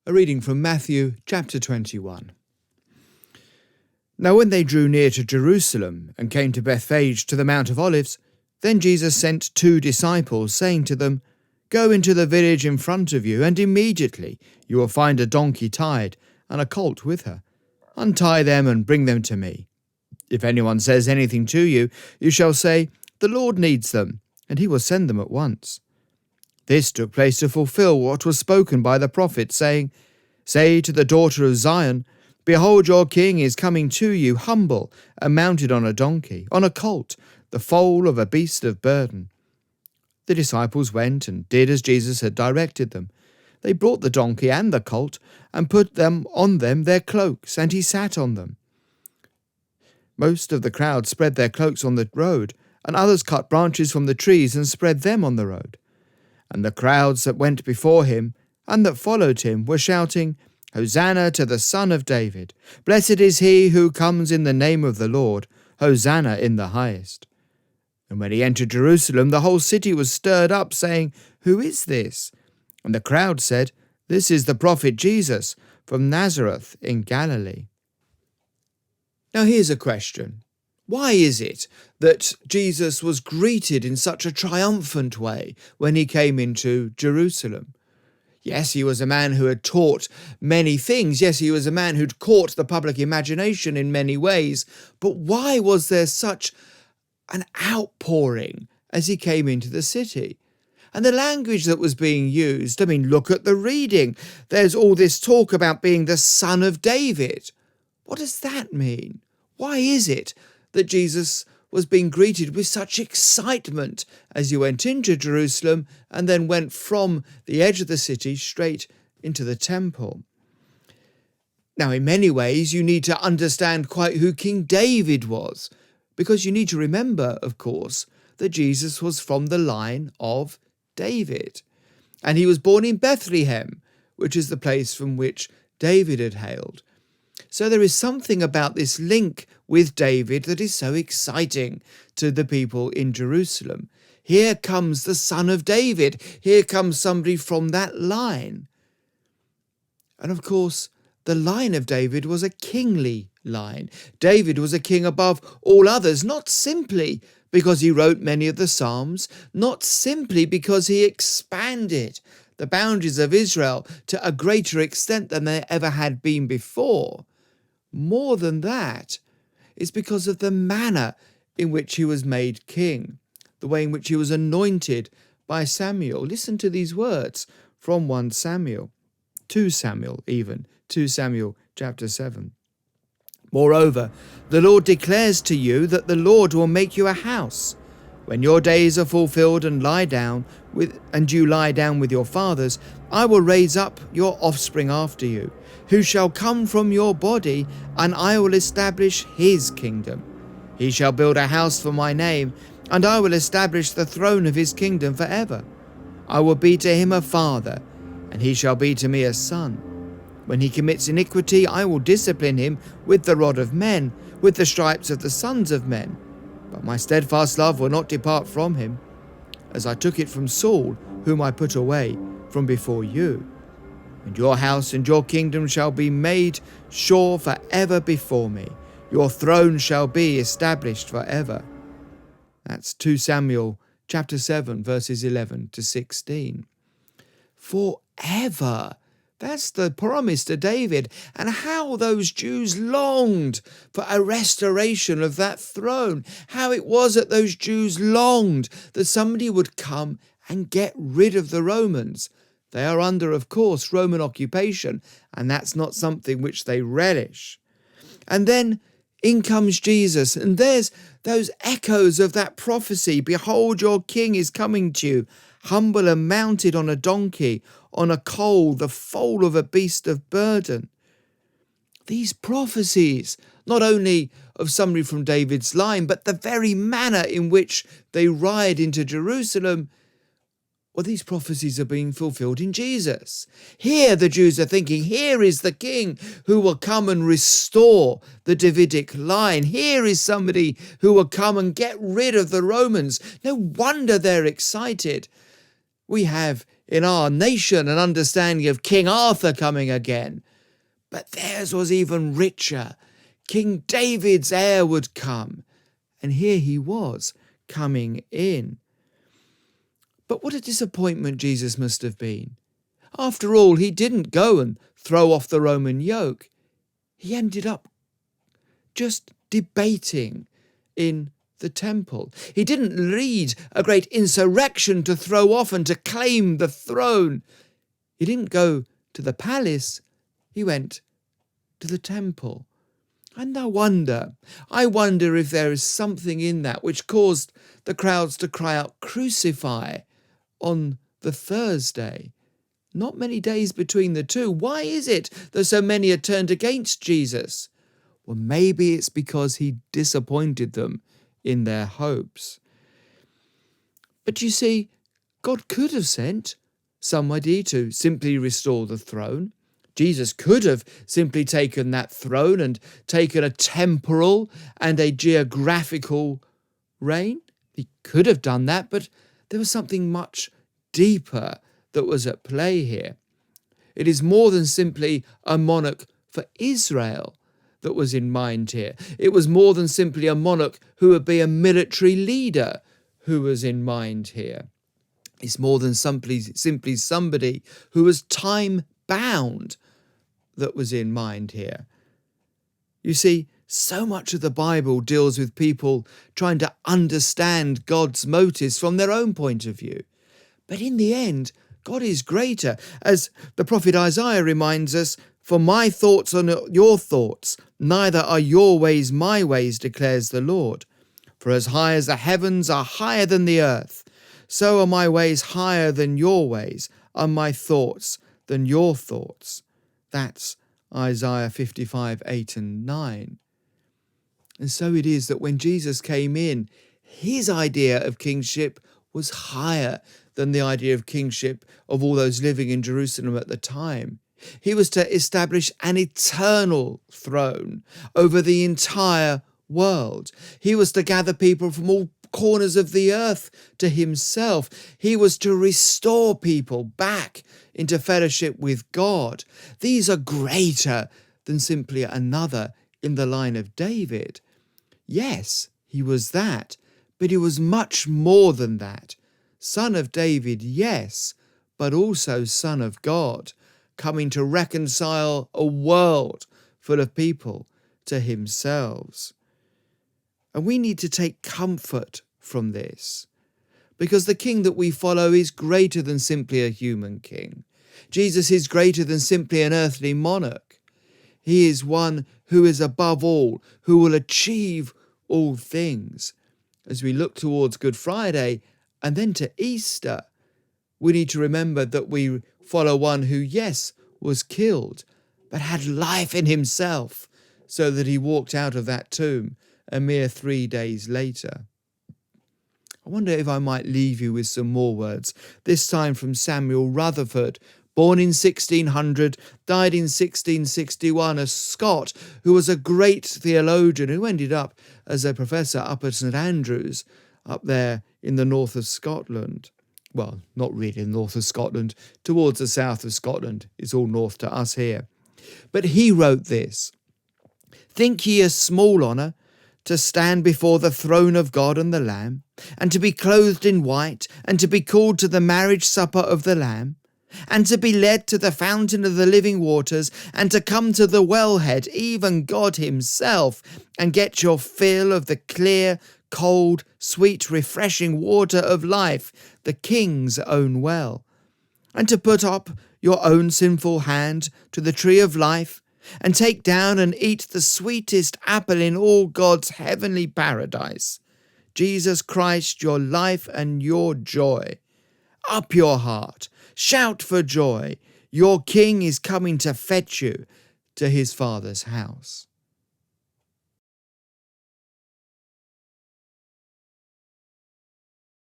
A reading from Matthew chapter 21. Now when they drew near to Jerusalem and came to Bethphage to the Mount of Olives, then Jesus sent 2 disciples, saying to them, Go into the village in front of you, and immediately you will find a donkey tied and a colt with her. Untie them and bring them to me. If anyone says anything to you, you shall say, The Lord needs them, and he will send them at once. This took place to fulfill what was spoken by the prophet, saying, Say to the daughter of Zion, Behold, your king is coming to you, humble and mounted on a donkey, on a colt, the foal of a beast of burden. The disciples went and did as Jesus had directed them. They brought the donkey and the colt, and put them on them their cloaks, and he sat on them. Most of the crowd spread their cloaks on the road, and others cut branches from the trees and spread them on the road. And the crowds that went before him and that followed him were shouting, Hosanna to the Son of David! Blessed is he who comes in the name of the Lord! Hosanna in the highest! And when he entered Jerusalem, the whole city was stirred up, saying, Who is this? And the crowd said, This is the prophet Jesus from Nazareth in Galilee. Now here's a question. Why is it that Jesus was greeted in such a triumphant way when he came into Jerusalem? Yes, he was a man who had taught many things. Yes, he was a man who'd caught the public imagination in many ways. But why was there such an outpouring as he came into the city? And the language that was being used, look at the reading. There's all this talk about being the Son of David. What does that mean? Why is it that Jesus was being greeted with such excitement as he went into Jerusalem and then went from the edge of the city straight into the temple? Now, in many ways, you need to understand quite who King David was, because you need to remember, of course, that Jesus was from the line of David. And he was born in Bethlehem, which is the place from which David had hailed. So there is something about this link with David that is so exciting to the people in Jerusalem. Here comes the Son of David. Here comes somebody from that line. And of course, the line of David was a kingly line. David was a king above all others, not simply because he wrote many of the Psalms, not simply because he expanded the boundaries of Israel to a greater extent than they ever had been before. More than that, it's because of the manner in which he was made king, the way in which he was anointed by Samuel. Listen to these words from 2 Samuel chapter 7. Moreover, the Lord declares to you that the Lord will make you a house. When your days are fulfilled and you lie down with your fathers, I will raise up your offspring after you, who shall come from your body, and I will establish his kingdom. He shall build a house for my name, and I will establish the throne of his kingdom forever. I will be to him a father, and he shall be to me a son. When he commits iniquity, I will discipline him with the rod of men, with the stripes of the sons of men. But my steadfast love will not depart from him, as I took it from Saul, whom I put away from before you. And your house and your kingdom shall be made sure forever before me. Your throne shall be established forever. That's 2 Samuel chapter 7, verses 11 to 16. Forever. That's the promise to David, and how those Jews longed for a restoration of that throne. How it was that those Jews longed that somebody would come and get rid of the Romans. They are under, of course, Roman occupation, and that's not something which they relish. And then in comes Jesus, and there's those echoes of that prophecy. Behold, your king is coming to you, humble and mounted on a donkey, on a colt, the foal of a beast of burden. These prophecies, not only of somebody from David's line, but the very manner in which they ride into Jerusalem, well, these prophecies are being fulfilled in Jesus. Here the Jews are thinking, here is the king who will come and restore the Davidic line. Here is somebody who will come and get rid of the Romans. No wonder they're excited. We have in our nation an understanding of King Arthur coming again, but theirs was even richer. King David's heir would come, and here he was coming in. But what a disappointment Jesus must have been. After all, he didn't go and throw off the Roman yoke. He ended up just debating in the temple. He didn't lead a great insurrection to throw off and to claim the throne. He didn't go to the palace. He went to the temple. And I wonder if there is something in that which caused the crowds to cry out, "Crucify," on the Thursday. Not many days between the two. Why is it that so many are turned against Jesus? Well, maybe it's because he disappointed them in their hopes. But you see, God could have sent somebody to simply restore the throne. Jesus could have simply taken that throne and taken a temporal and a geographical reign. He could have done that, but there was something much deeper that was at play here. It is more than simply a monarch for Israel that was in mind here. It was more than simply a monarch who would be a military leader who was in mind here. It's more than simply somebody who was time-bound that was in mind here. You see, so much of the Bible deals with people trying to understand God's motives from their own point of view. But in the end, God is greater. As the prophet Isaiah reminds us, "For my thoughts are not your thoughts, neither are your ways my ways, declares the Lord. For as high as the heavens are higher than the earth, so are my ways higher than your ways, and my thoughts than your thoughts." That's Isaiah 55, 8 and 9. And so it is that when Jesus came in, his idea of kingship was higher than the idea of kingship of all those living in Jerusalem at the time. He was to establish an eternal throne over the entire world. He was to gather people from all corners of the earth to himself. He was to restore people back into fellowship with God. These are greater than simply another in the line of David. Yes, he was that, but he was much more than that. Son of David, yes, but also Son of God, coming to reconcile a world full of people to himself. And we need to take comfort from this, because the king that we follow is greater than simply a human king. Jesus is greater than simply an earthly monarch. He is one who is above all, who will achieve all things. As we look towards Good Friday and then to Easter, we need to remember that we follow one who, yes, was killed, but had life in himself, so that he walked out of that tomb a mere 3 days later. I wonder if I might leave you with some more words, this time from Samuel Rutherford, born in 1600, died in 1661, a Scot who was a great theologian who ended up as a professor up at St Andrews, up there in the north of Scotland. Well, not really in the north of Scotland, towards the south of Scotland. It's all north to us here. But he wrote this: "Think ye a small honour to stand before the throne of God and the Lamb, and to be clothed in white, and to be called to the marriage supper of the Lamb, and to be led to the fountain of the living waters, and to come to the wellhead, even God himself, and get your fill of the clear, cold, sweet, refreshing water of life, the King's own well, and to put up your own sinful hand to the tree of life, and take down and eat the sweetest apple in all God's heavenly paradise, Jesus Christ, your life and your joy. Up your heart, shout for joy, your King is coming to fetch you to his Father's house."